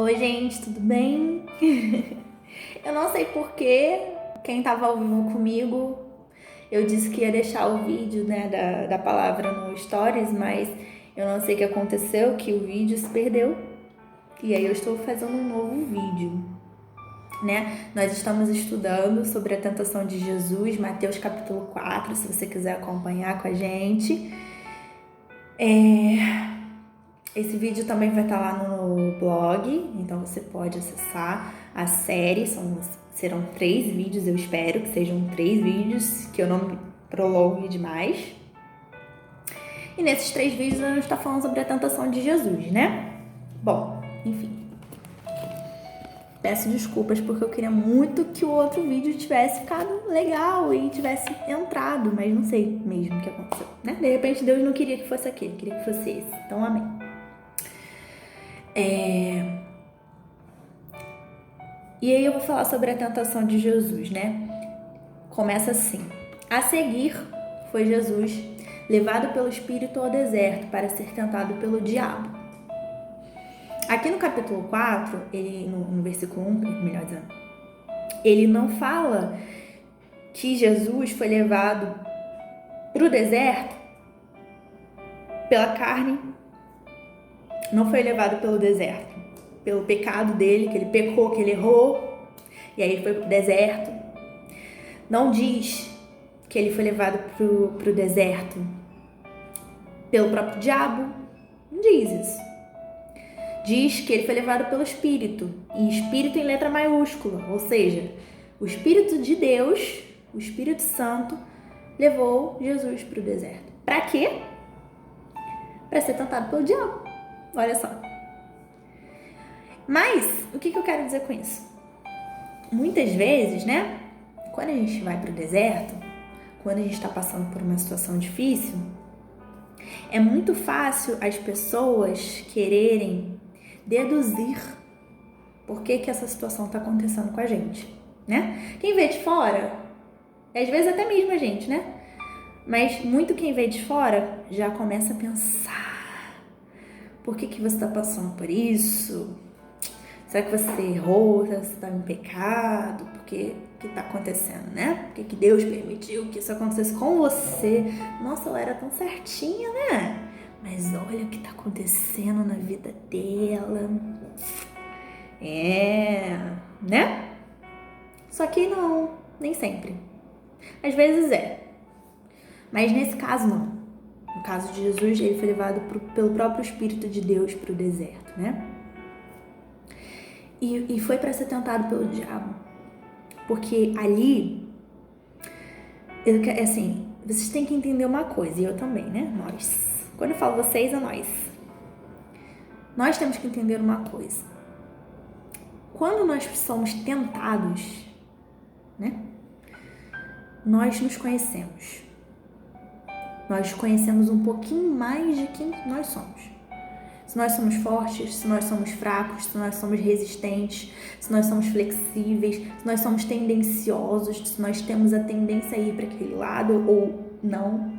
Oi, gente, tudo bem? Eu não sei porquê, quem tava ao vivo comigo, eu disse que ia deixar o vídeo, né, da palavra no Stories, mas eu não sei o que aconteceu, que o vídeo se perdeu. E aí eu estou fazendo um novo vídeo, né? Nós estamos estudando sobre a tentação de Jesus, Mateus capítulo 4, se você quiser acompanhar com a gente. Esse vídeo também vai estar lá no blog, então você pode acessar a série. Serão 3 vídeos, eu espero que sejam 3 vídeos, que eu não me prolongue demais. E nesses 3 vídeos a gente está falando sobre a tentação de Jesus, né? Bom, enfim. Peço desculpas porque eu queria muito que o outro vídeo tivesse ficado legal e tivesse entrado, mas não sei mesmo o que aconteceu, né? De repente Deus não queria que fosse aquele, queria que fosse esse. Então, amém. E aí eu vou falar sobre a tentação de Jesus, né? Começa assim: a seguir foi Jesus levado pelo Espírito ao deserto para ser tentado pelo diabo. Aqui no capítulo 4, no versículo 1, melhor dizendo, ele não fala que Jesus foi levado para o deserto pela carne, não foi levado pelo deserto, pelo pecado dele, que ele pecou, que ele errou, e aí ele foi para o deserto. Não diz que ele foi levado para o deserto pelo próprio diabo, não diz isso. Diz que ele foi levado pelo Espírito, e Espírito em letra maiúscula, ou seja, o Espírito de Deus, o Espírito Santo, levou Jesus para o deserto. Para quê? Para ser tentado pelo diabo. Olha só. Mas, o que eu quero dizer com isso? Muitas vezes, né, quando a gente vai para o deserto, quando a gente está passando por uma situação difícil, é muito fácil as pessoas quererem deduzir por que essa situação está acontecendo com a gente, né? Quem vê de fora, às vezes até mesmo a gente, né? Mas muito quem vê de fora já começa a pensar: por que você está passando por isso? Será que você errou? Será que você está em pecado? Por que está acontecendo, né? Por que Deus permitiu que isso acontecesse com você? Nossa, ela era tão certinha, né? Mas olha o que está acontecendo na vida dela. Né? Só que não, nem sempre. Às vezes é. Mas nesse caso não. No caso de Jesus, ele foi levado pelo próprio Espírito de Deus para o deserto, né? E foi para ser tentado pelo diabo. Porque ali, assim, vocês têm que entender uma coisa, e eu também, né? Nós. Quando eu falo vocês, é nós. Nós temos que entender uma coisa. Quando nós somos tentados, né? Nós nos conhecemos. Nós conhecemos um pouquinho mais de quem nós somos. Se nós somos fortes, se nós somos fracos, se nós somos resistentes, se nós somos flexíveis, se nós somos tendenciosos, se nós temos a tendência a ir para aquele lado ou não.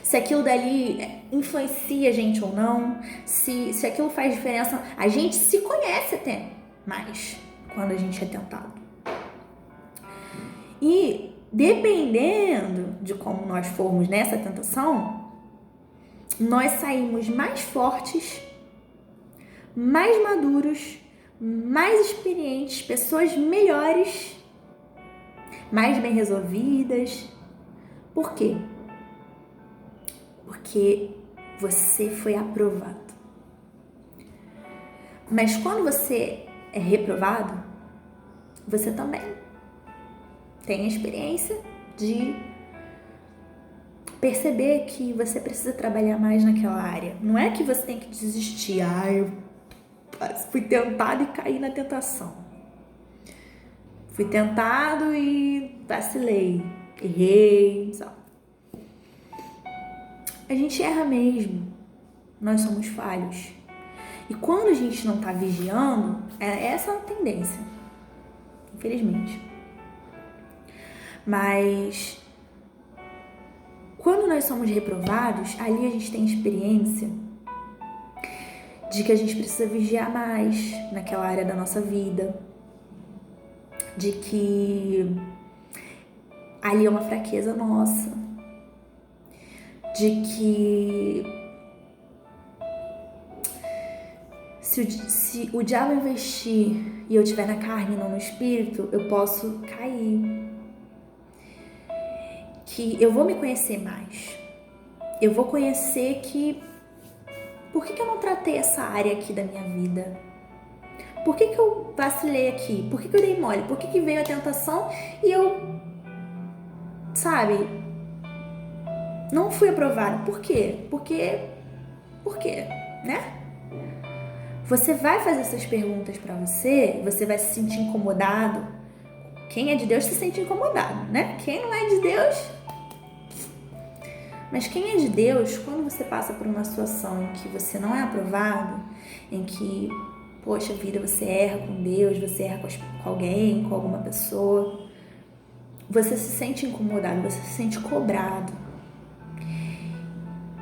Se aquilo dali influencia a gente ou não, se aquilo faz diferença. A gente se conhece até mais quando a gente é tentado. E dependendo de como nós formos nessa tentação, nós saímos mais fortes, mais maduros, mais experientes, pessoas melhores, mais bem resolvidas. Por quê? Porque você foi aprovado. Mas quando você é reprovado, você também tem a experiência de perceber que você precisa trabalhar mais naquela área. Não é que você tem que desistir. Eu fui tentado e caí na tentação. Fui tentado e vacilei. Errei, sabe? A gente erra mesmo. Nós somos falhos. E quando a gente não tá vigiando, essa é a tendência. Infelizmente. Mas quando nós somos reprovados, ali a gente tem experiência de que a gente precisa vigiar mais naquela área da nossa vida, de que ali é uma fraqueza nossa, de que se o diabo investir e eu estiver na carne e não no espírito, eu posso cair. Que eu vou me conhecer mais. Eu vou conhecer que... Por que eu não tratei essa área aqui da minha vida? Por que eu vacilei aqui? Por que eu dei mole? Por que veio a tentação e eu... Sabe? Não fui aprovada. Por quê? Por quê? Né? Você vai fazer essas perguntas pra você, você vai se sentir incomodado. Quem é de Deus se sente incomodado, né? Quem não é de Deus... Mas quem é de Deus, quando você passa por uma situação em que você não é aprovado, em que, poxa vida, você erra com Deus, você erra com alguém, com alguma pessoa, você se sente incomodado, você se sente cobrado.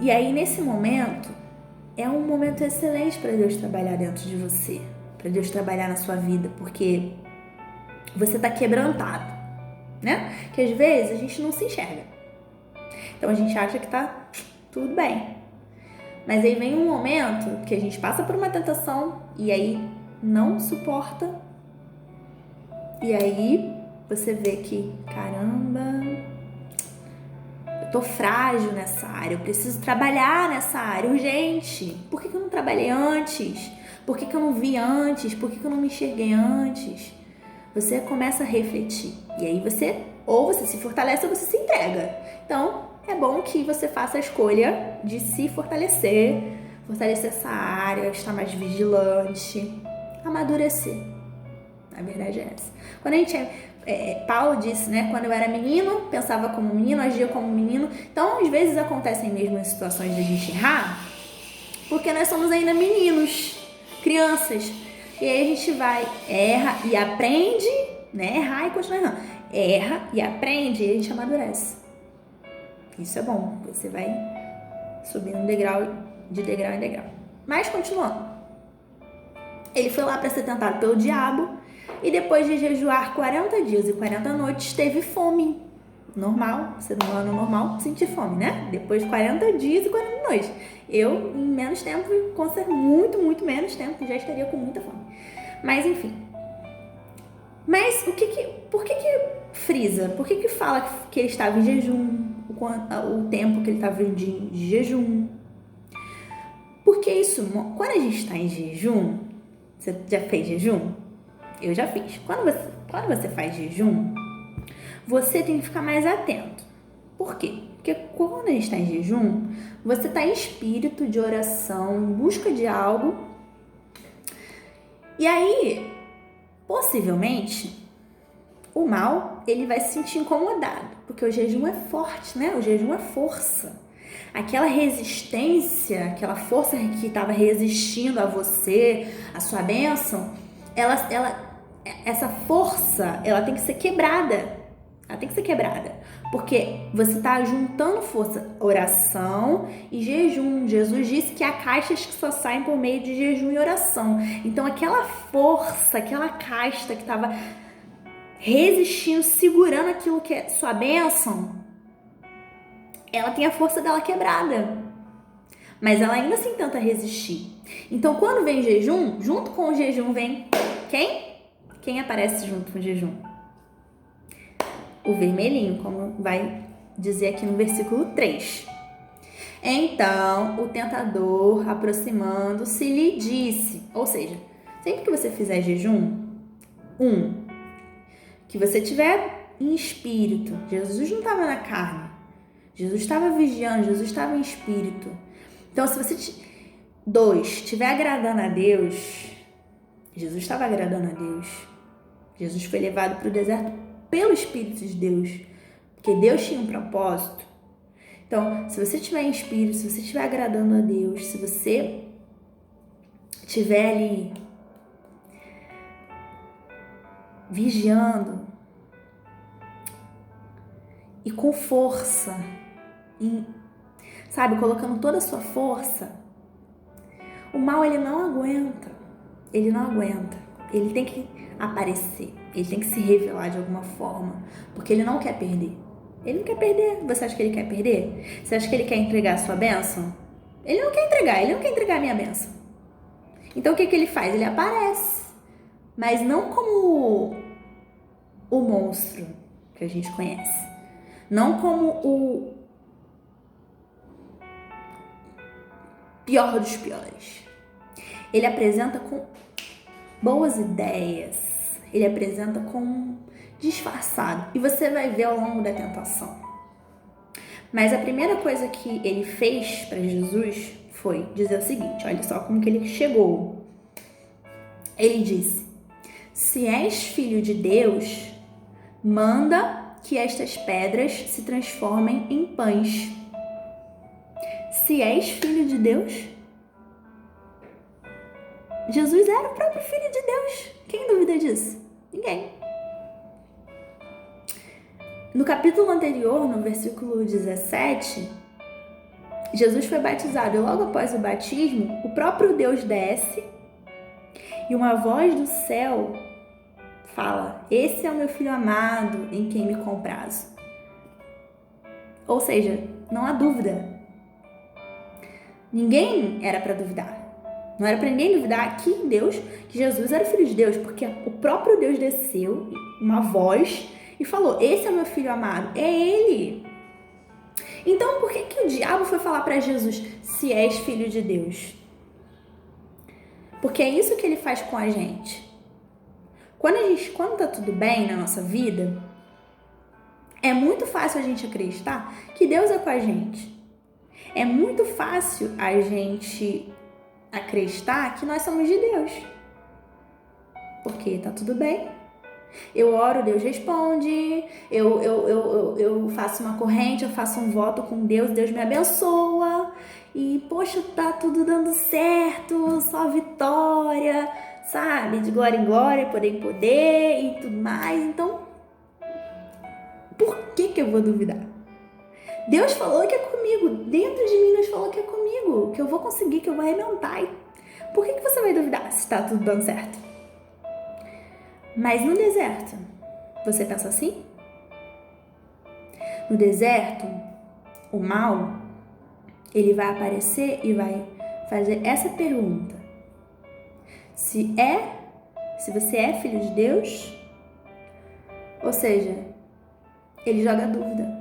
E aí, nesse momento, é um momento excelente para Deus trabalhar dentro de você, para Deus trabalhar na sua vida, porque você está quebrantado, né? Que às vezes a gente não se enxerga. Então a gente acha que tá tudo bem. Mas aí vem um momento que a gente passa por uma tentação e aí não suporta. E aí você vê que, caramba, eu tô frágil nessa área, eu preciso trabalhar nessa área urgente. Por que eu não trabalhei antes? Por que eu não vi antes? Por que eu não me enxerguei antes? Você começa a refletir. E aí você, ou você se fortalece ou você se entrega. Então, é bom que você faça a escolha de se fortalecer essa área, estar mais vigilante, amadurecer. A verdade é essa. Quando a gente Paulo disse, né? Quando eu era menino, pensava como menino, agia como menino. Então, às vezes acontecem mesmo em situações de a gente errar, porque nós somos ainda meninos, crianças. E aí a gente vai, erra e aprende, né? Errar e continua errando. Erra e aprende e a gente amadurece. Isso é bom, você vai subindo de degrau em degrau. Mas continuando. Ele foi lá para ser tentado pelo diabo e depois de jejuar 40 dias e 40 noites, teve fome. Normal, ser humano normal, sentir fome, né? Depois de 40 dias e 40 noites. Eu, em menos tempo, com certeza, muito menos tempo, já estaria com muita fome. Mas, enfim. Mas, por que frisa? Por que fala que ele estava em jejum? O tempo que ele estava de jejum. Porque isso, quando a gente está em jejum, você já fez jejum? Eu já fiz. Quando você faz jejum, você tem que ficar mais atento. Por quê? Porque quando a gente está em jejum, você está em espírito de oração, em busca de algo. E aí, possivelmente, o mal, ele vai se sentir incomodado, porque o jejum é forte, né? O jejum é força. Aquela resistência, aquela força que estava resistindo a você, a sua bênção, essa força, ela tem que ser quebrada. Ela tem que ser quebrada, porque você está juntando força, oração e jejum. Jesus disse que há caixas que só saem por meio de jejum e oração. Então aquela força, aquela casta que estava resistindo, segurando aquilo que é sua bênção, ela tem a força dela quebrada, mas ela ainda assim tenta resistir. Então quando vem jejum, junto com o jejum vem quem? Quem aparece junto com o jejum? O vermelhinho, como vai dizer aqui no versículo 3. Então o tentador, aproximando-se, lhe disse, ou seja, sempre que você fizer jejum, que você tiver em espírito, Jesus não estava na carne, Jesus estava vigiando, Jesus estava em espírito. Então, se você, estiver agradando a Deus, Jesus estava agradando a Deus. Jesus foi levado para o deserto pelo Espírito de Deus, porque Deus tinha um propósito. Então, se você estiver em espírito, se você estiver agradando a Deus, se você estiver ali vigiando e com força, sabe, colocando toda a sua força, O mal, ele não aguenta. Ele não aguenta. Ele tem que aparecer. Ele tem que se revelar de alguma forma. Porque ele não quer perder. Ele não quer perder. Você acha que ele quer perder? Você acha que ele quer entregar a sua bênção? Ele não quer entregar. Ele não quer entregar a minha bênção. Então, o que ele faz? Ele aparece. Mas não como o monstro que a gente conhece. Não como o pior dos piores. Ele apresenta com boas ideias. Ele apresenta com disfarçado. E você vai ver ao longo da tentação. Mas a primeira coisa que ele fez para Jesus foi dizer o seguinte, olha só como que ele chegou. Ele disse, se és filho de Deus, manda que estas pedras se transformem em pães. Se és filho de Deus? Jesus era o próprio filho de Deus. Quem duvida disso? Ninguém. No capítulo anterior, no versículo 17, Jesus foi batizado e logo após o batismo, o próprio Deus desce e uma voz do céu fala, esse é o meu filho amado em quem me comprazo. Ou seja, não há dúvida. Ninguém era para duvidar. Não era para ninguém duvidar que Jesus era o filho de Deus, porque o próprio Deus desceu, uma voz, e falou, esse é o meu filho amado, é ele. Então, por que o diabo foi falar para Jesus, se és filho de Deus? Porque é isso que ele faz com a gente. Quando tá tudo bem na nossa vida, é muito fácil a gente acreditar que Deus é com a gente. É muito fácil a gente acreditar que nós somos de Deus. Porque tá tudo bem. Eu oro, Deus responde. Eu faço uma corrente, eu faço um voto com Deus, Deus me abençoa. E, poxa, tá tudo dando certo, só vitória, sabe? De glória em glória, poder em poder e tudo mais. Então, por que eu vou duvidar? Deus falou que é comigo. Dentro de mim, Deus falou que é comigo. Que eu vou conseguir, que eu vou arrebentar. Por que você vai duvidar se tá tudo dando certo? Mas no deserto, você pensa assim? No deserto, o mal, ele vai aparecer e vai fazer essa pergunta. Se você é filho de Deus, ou seja, ele joga dúvida.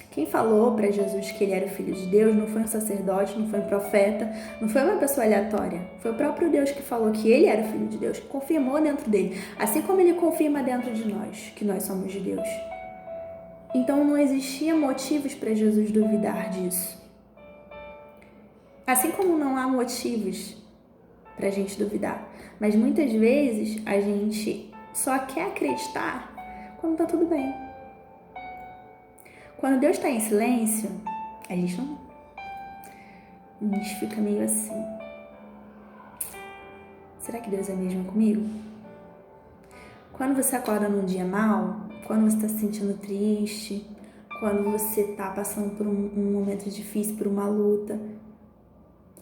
Quem falou para Jesus que ele era o filho de Deus não foi um sacerdote, não foi um profeta, não foi uma pessoa aleatória. Foi o próprio Deus que falou que ele era o filho de Deus, que confirmou dentro dele. Assim como ele confirma dentro de nós, que nós somos de Deus. Então não existia motivos para Jesus duvidar disso. Assim como não há motivos para a gente duvidar. Mas muitas vezes a gente só quer acreditar quando tá tudo bem. Quando Deus está em silêncio, a gente não... A gente fica meio assim. Será que Deus é mesmo comigo? Quando você acorda num dia mal, quando você está se sentindo triste, quando você está passando por um momento difícil, por uma luta,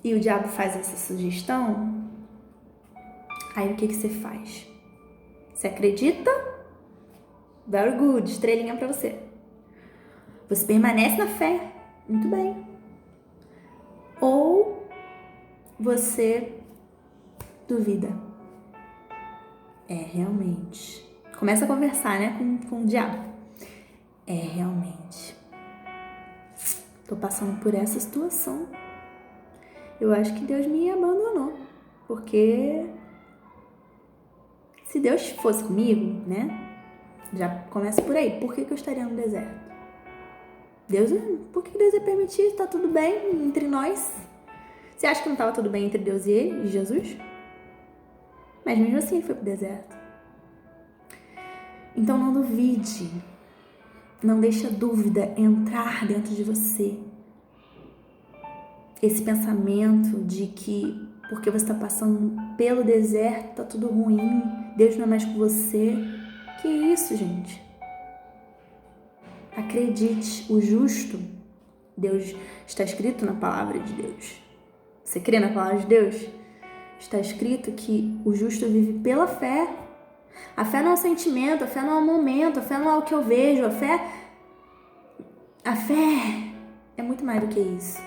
e o diabo faz essa sugestão, aí o que você faz? Você acredita? Very good, estrelinha pra você. Você permanece na fé, muito bem. Ou você duvida. Realmente. Começa a conversar, né, com o diabo. Realmente. Tô passando por essa situação. Eu acho que Deus me abandonou. Porque se Deus fosse comigo, né, já começa por aí. Por que eu estaria no deserto? Por que Deus ia permitir? Tá tudo bem entre nós? Você acha que não estava tudo bem entre Deus e ele, e Jesus? Mas mesmo assim ele foi pro deserto. Então não duvide. Não deixe a dúvida entrar dentro de você. Esse pensamento de que porque você está passando pelo deserto, tá tudo ruim, Deus não é mais com você. Que isso, gente? Acredite, o justo, Deus está escrito na palavra de Deus, Você crê na palavra de Deus? Está escrito que o justo vive pela fé. A fé não é um sentimento, a fé não é um momento, a fé não é o que eu vejo, a fé é muito mais do que isso.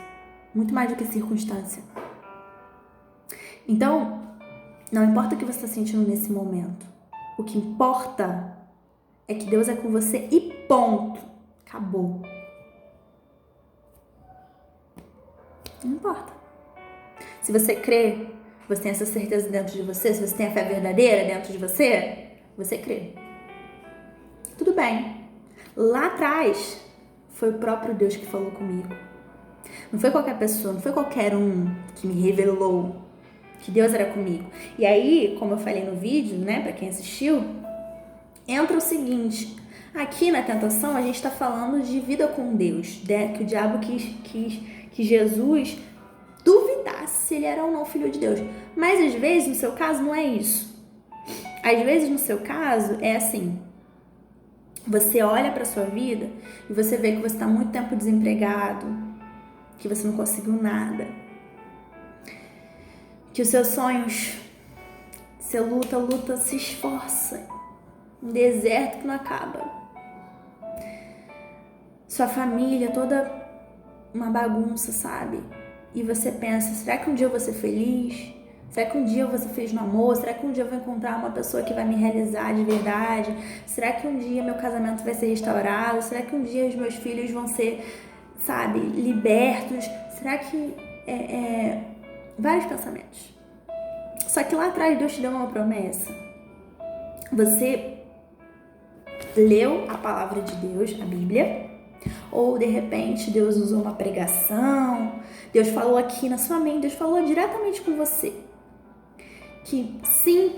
Muito mais do que circunstância. Então, não importa o que você está sentindo nesse momento. O que importa é que Deus é com você e ponto. Acabou. Não importa. Se você crê, você tem essa certeza dentro de você, se você tem a fé verdadeira dentro de você, você crê. Tudo bem. Lá atrás, foi o próprio Deus que falou comigo. Não foi qualquer pessoa, não foi qualquer um que me revelou que Deus era comigo. E aí, como eu falei no vídeo, né, pra quem assistiu, entra o seguinte: aqui na tentação a gente está falando de vida com Deus, né? Que o diabo quis que Jesus duvidasse se ele era ou não filho de Deus. Mas às vezes, no seu caso, não é isso. Às vezes, no seu caso, é assim: você olha para sua vida e você vê que você está muito tempo desempregado, que você não conseguiu nada, que os seus sonhos, você luta, se esforça, um deserto que não acaba, sua família toda uma bagunça, sabe? E você pensa: será que um dia eu vou ser feliz? Será que um dia eu vou ser feliz no amor? Será que um dia eu vou encontrar uma pessoa que vai me realizar de verdade? Será que um dia meu casamento vai ser restaurado? Será que um dia os meus filhos vão ser, sabe, libertos? Será que... vários pensamentos. Só que lá atrás Deus te deu uma promessa. Você leu a palavra de Deus, a Bíblia, ou de repente Deus usou uma pregação, Deus falou aqui na sua mente, Deus falou diretamente com você que sim,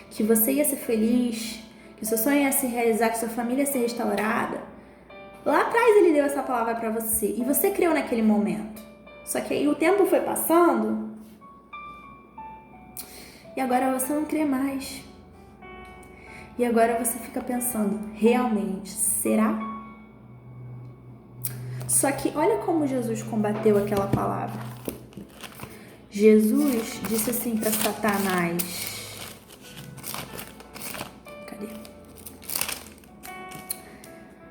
que você ia ser feliz, que o seu sonho ia se realizar, que sua família ia ser restaurada. Lá atrás ele deu essa palavra para você e você creu naquele momento. Só que aí o tempo foi passando e agora você não crê mais. E agora você fica pensando: realmente, será? Só que olha como Jesus combateu aquela palavra. Jesus disse assim para Satanás. Cadê?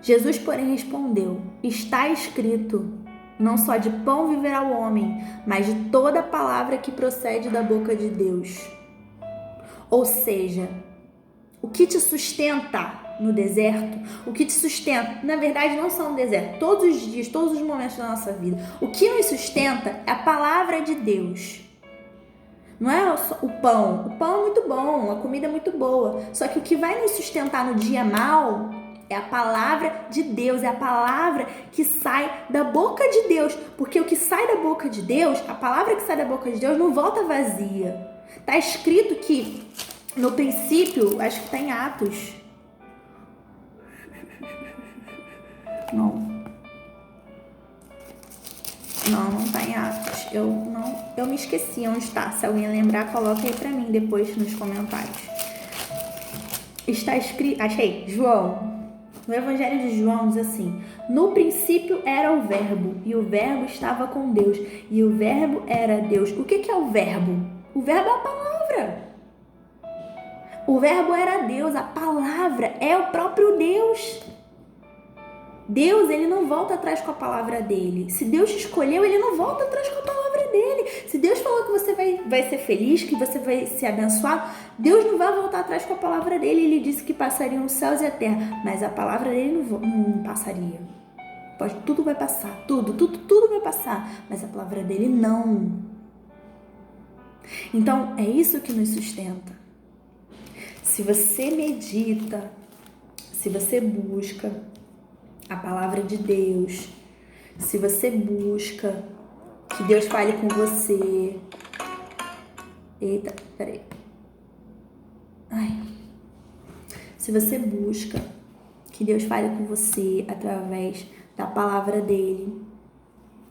Jesus, porém, respondeu: está escrito, não só de pão viverá o homem, mas de toda palavra que procede da boca de Deus. Ou seja, o que te sustenta no deserto, o que te sustenta, na verdade não só no deserto, todos os dias, todos os momentos da nossa vida, o que nos sustenta é a palavra de Deus. Não é o pão é muito bom, a comida é muito boa, só que o que vai nos sustentar no dia mal é a palavra de Deus, é a palavra que sai da boca de Deus, porque o que sai da boca de Deus, a palavra que sai da boca de Deus não volta vazia. Tá escrito que no princípio, acho que tá em Atos. Não tá em Atos. Eu me esqueci onde está. Se alguém lembrar, coloca aí pra mim depois nos comentários. Está escrito, achei, João. No Evangelho de João diz assim: no princípio era o verbo, e o verbo estava com Deus, e o verbo era Deus. O que é o verbo? O verbo é a palavra. O verbo era Deus, a palavra é o próprio Deus. Deus, ele não volta atrás com a palavra dele. Se Deus te escolheu, ele não volta atrás com a palavra dele. Se Deus falou que você vai ser feliz, que você vai ser abençoado, Deus não vai voltar atrás com a palavra dele. Ele disse que passariam os céus e a terra, mas a palavra dele não passaria. Tudo vai passar, tudo vai passar, mas a palavra dele não. Então, é isso que nos sustenta. Se você medita, se você busca a palavra de Deus, se você busca que Deus fale com você. Eita, peraí. Se você busca que Deus fale com você através da palavra dele,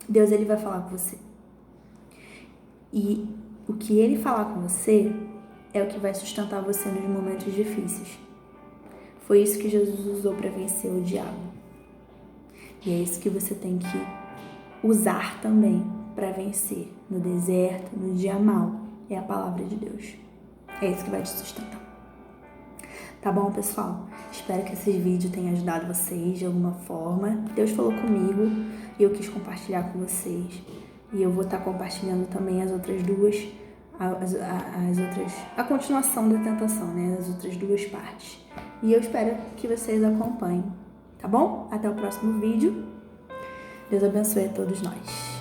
Deus, ele vai falar com você. E o que ele falar com você é o que vai sustentar você nos momentos difíceis. Foi isso que Jesus usou para vencer o diabo. E é isso que você tem que usar também para vencer no deserto, no dia mau, é a palavra de Deus. É isso que vai te sustentar. Tá bom, pessoal? Espero que esse vídeo tenha ajudado vocês de alguma forma. Deus falou comigo e eu quis compartilhar com vocês. E eu vou estar compartilhando também as outras duas, a continuação da tentação, né? As outras duas partes. E eu espero que vocês acompanhem, tá bom? Até o próximo vídeo. Deus abençoe a todos nós.